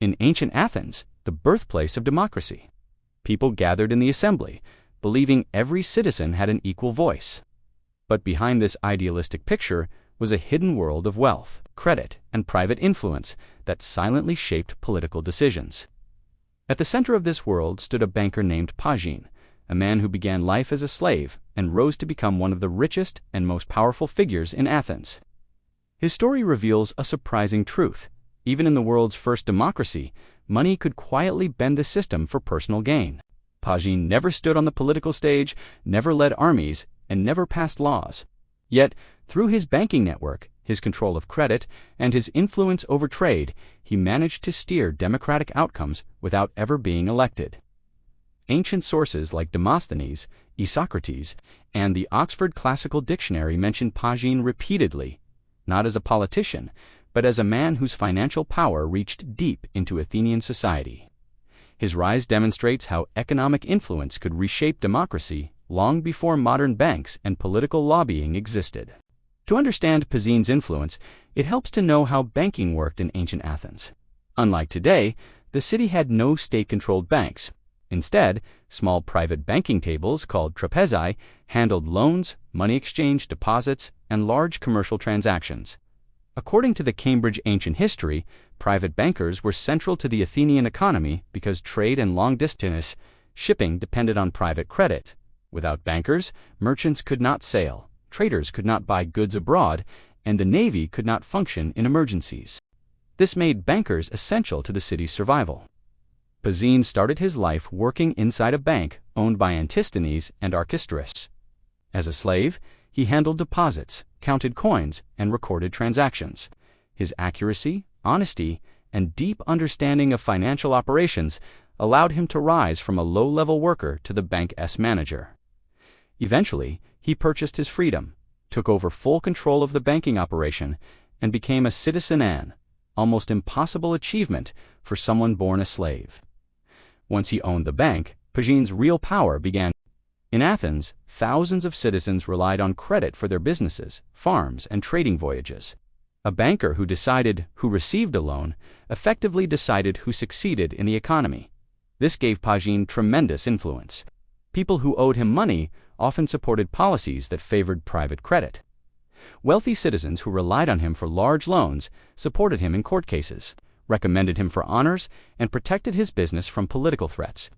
In ancient Athens, the birthplace of democracy, people gathered in the assembly, believing every citizen had an equal voice. But behind this idealistic picture was a hidden world of wealth, credit, and private influence that silently shaped political decisions. At the center of this world stood a banker named Pasion, a man who began life as a slave and rose to become one of the richest and most powerful figures in Athens. His story reveals a surprising truth. Even in the world's first democracy, money could quietly bend the system for personal gain. Pasion never stood on the political stage, never led armies, and never passed laws. Yet, through his banking network, his control of credit, and his influence over trade, he managed to steer democratic outcomes without ever being elected. Ancient sources like Demosthenes, Isocrates, and the Oxford Classical Dictionary mention Pasion repeatedly, not as a politician, but as a man whose financial power reached deep into Athenian society. His rise demonstrates how economic influence could reshape democracy long before modern banks and political lobbying existed. To understand Pason's influence, it helps to know how banking worked in ancient Athens. Unlike today, the city had no state-controlled banks. Instead, small private banking tables called trapezi handled loans, money exchange, deposits, and large commercial transactions. According to the Cambridge Ancient History, private bankers were central to the Athenian economy because trade and long-distance shipping depended on private credit. Without bankers, merchants could not sail, traders could not buy goods abroad, and the navy could not function in emergencies. This made bankers essential to the city's survival. Pasion started his life working inside a bank owned by Demosthenes and Isocrates. As a slave, he handled deposits, counted coins, and recorded transactions. His accuracy, honesty, and deep understanding of financial operations allowed him to rise from a low-level worker to the bank's manager. Eventually, he purchased his freedom, took over full control of the banking operation, and became a citizen, an almost impossible achievement for someone born a slave. Once he owned the bank, Pason's real power began. In Athens, thousands of citizens relied on credit for their businesses, farms, and trading voyages. A banker who decided who received a loan effectively decided who succeeded in the economy. This gave Pasion tremendous influence. People who owed him money often supported policies that favored private credit. Wealthy citizens who relied on him for large loans supported him in court cases, recommended him for honors, and protected his business from political threats.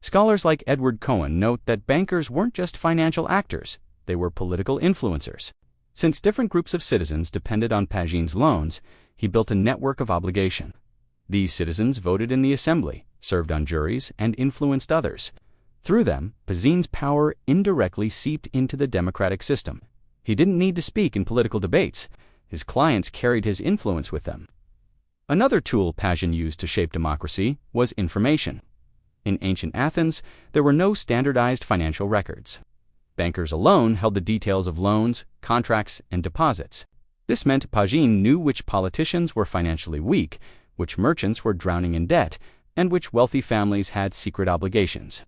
Scholars like Edward Cohen note that bankers weren't just financial actors, they were political influencers. Since different groups of citizens depended on Pason's loans, he built a network of obligation. These citizens voted in the assembly, served on juries, and influenced others. Through them, Pason's power indirectly seeped into the democratic system. He didn't need to speak in political debates. His clients carried his influence with them. Another tool Pasion used to shape democracy was information. In ancient Athens, there were no standardized financial records. Bankers alone held the details of loans, contracts, and deposits. This meant Pasion knew which politicians were financially weak, which merchants were drowning in debt, and which wealthy families had secret obligations.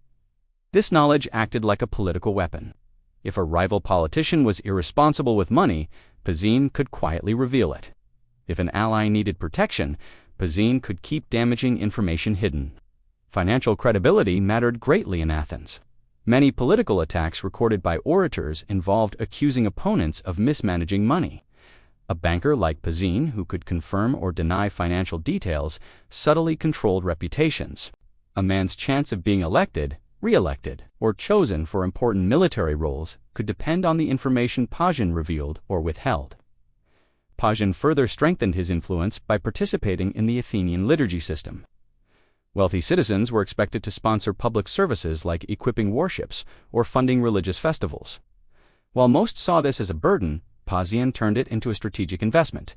This knowledge acted like a political weapon. If a rival politician was irresponsible with money, Pasion could quietly reveal it. If an ally needed protection, Pasion could keep damaging information hidden. Financial credibility mattered greatly in Athens. Many political attacks recorded by orators involved accusing opponents of mismanaging money. A banker like Pasion, who could confirm or deny financial details, subtly controlled reputations. A man's chance of being elected, re-elected, or chosen for important military roles could depend on the information Pasion revealed or withheld. Pasion further strengthened his influence by participating in the Athenian liturgy system. Wealthy citizens were expected to sponsor public services like equipping warships or funding religious festivals. While most saw this as a burden, Pasion turned it into a strategic investment.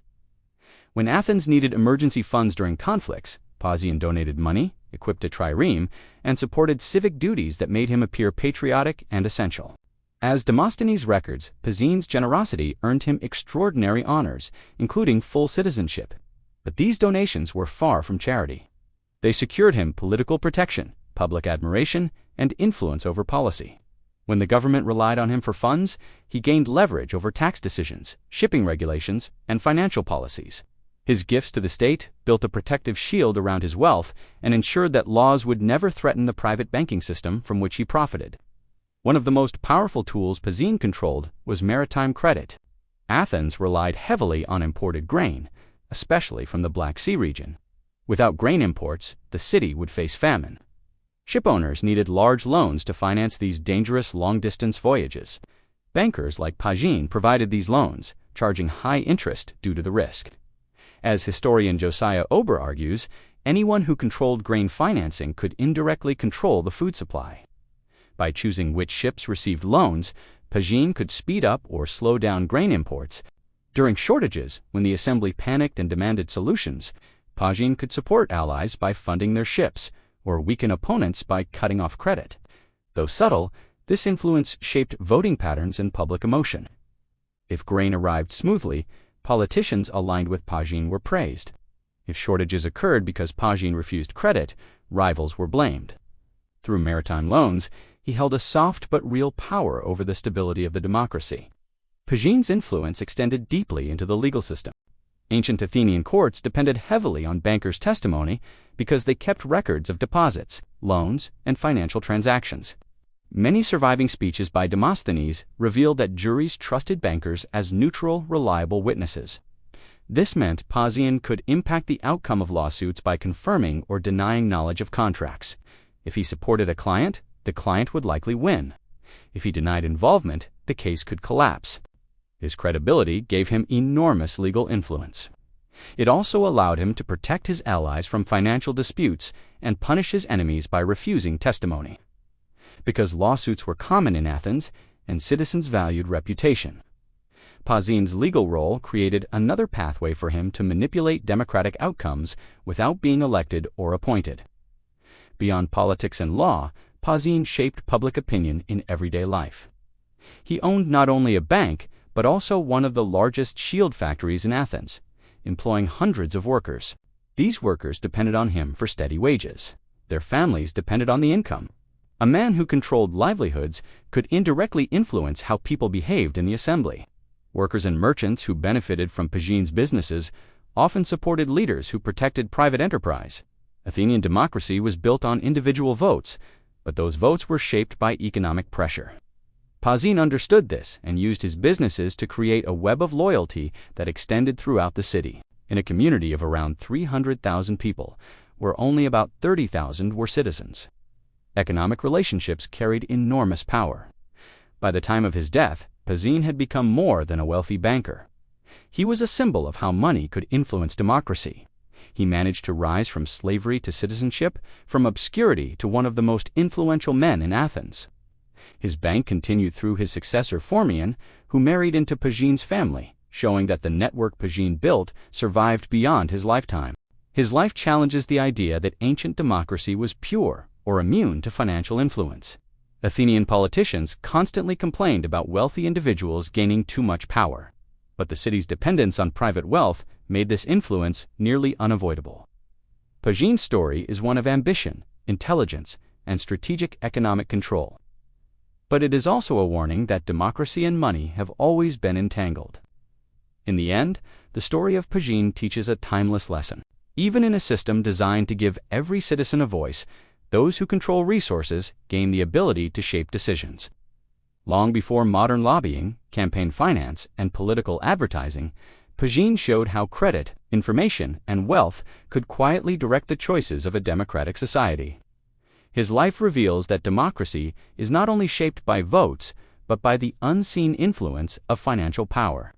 When Athens needed emergency funds during conflicts, Pasion donated money, equipped a trireme, and supported civic duties that made him appear patriotic and essential. As Demosthenes records, Pason's generosity earned him extraordinary honors, including full citizenship. But these donations were far from charity. They secured him political protection, public admiration, and influence over policy. When the government relied on him for funds, he gained leverage over tax decisions, shipping regulations, and financial policies. His gifts to the state built a protective shield around his wealth and ensured that laws would never threaten the private banking system from which he profited. One of the most powerful tools Pasion controlled was maritime credit. Athens relied heavily on imported grain, especially from the Black Sea region. Without grain imports, the city would face famine. Shipowners needed large loans to finance these dangerous long-distance voyages. Bankers like Pasion provided these loans, charging high interest due to the risk. As historian Josiah Ober argues, anyone who controlled grain financing could indirectly control the food supply. By choosing which ships received loans, Pasion could speed up or slow down grain imports. During shortages, when the assembly panicked and demanded solutions, Pasion could support allies by funding their ships, or weaken opponents by cutting off credit. Though subtle, this influence shaped voting patterns and public emotion. If grain arrived smoothly, politicians aligned with Pasion were praised. If shortages occurred because Pasion refused credit, rivals were blamed. Through maritime loans, he held a soft but real power over the stability of the democracy. Pasion's influence extended deeply into the legal system. Ancient Athenian courts depended heavily on bankers' testimony because they kept records of deposits, loans, and financial transactions. Many surviving speeches by Demosthenes revealed that juries trusted bankers as neutral, reliable witnesses. This meant Pasion could impact the outcome of lawsuits by confirming or denying knowledge of contracts. If he supported a client, the client would likely win. If he denied involvement, the case could collapse. His credibility gave him enormous legal influence. It also allowed him to protect his allies from financial disputes and punish his enemies by refusing testimony. Because lawsuits were common in Athens and citizens valued reputation, Pasion's legal role created another pathway for him to manipulate democratic outcomes without being elected or appointed. Beyond politics and law, Pasion shaped public opinion in everyday life. He owned not only a bank, but also one of the largest shield factories in Athens, employing hundreds of workers. These workers depended on him for steady wages. Their families depended on the income. A man who controlled livelihoods could indirectly influence how people behaved in the assembly. Workers and merchants who benefited from Pasion's businesses often supported leaders who protected private enterprise. Athenian democracy was built on individual votes, but those votes were shaped by economic pressure. Pasion understood this and used his businesses to create a web of loyalty that extended throughout the city. In a community of around 300,000 people, where only about 30,000 were citizens, economic relationships carried enormous power. By the time of his death, Pasion had become more than a wealthy banker. He was a symbol of how money could influence democracy. He managed to rise from slavery to citizenship, from obscurity to one of the most influential men in Athens. His bank continued through his successor Phormion, who married into Pasion's family, showing that the network Pasion built survived beyond his lifetime. His life challenges the idea that ancient democracy was pure or immune to financial influence. Athenian politicians constantly complained about wealthy individuals gaining too much power, but the city's dependence on private wealth made this influence nearly unavoidable. Pasion's story is one of ambition, intelligence, and strategic economic control. But it is also a warning that democracy and money have always been entangled. In the end, the story of Pasion teaches a timeless lesson. Even in a system designed to give every citizen a voice, those who control resources gain the ability to shape decisions. Long before modern lobbying, campaign finance, and political advertising, Pasion showed how credit, information, and wealth could quietly direct the choices of a democratic society. His life reveals that democracy is not only shaped by votes, but by the unseen influence of financial power.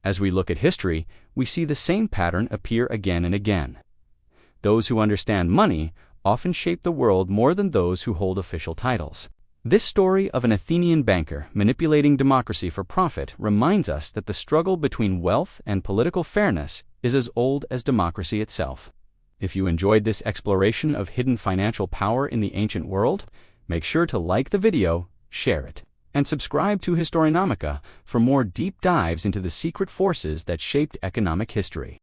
As we look at history, we see the same pattern appear again and again. Those who understand money often shape the world more than those who hold official titles. This story of an Athenian banker manipulating democracy for profit reminds us that the struggle between wealth and political fairness is as old as democracy itself. If you enjoyed this exploration of hidden financial power in the ancient world, make sure to like the video, share it, and subscribe to HistoriNomica for more deep dives into the secret forces that shaped economic history.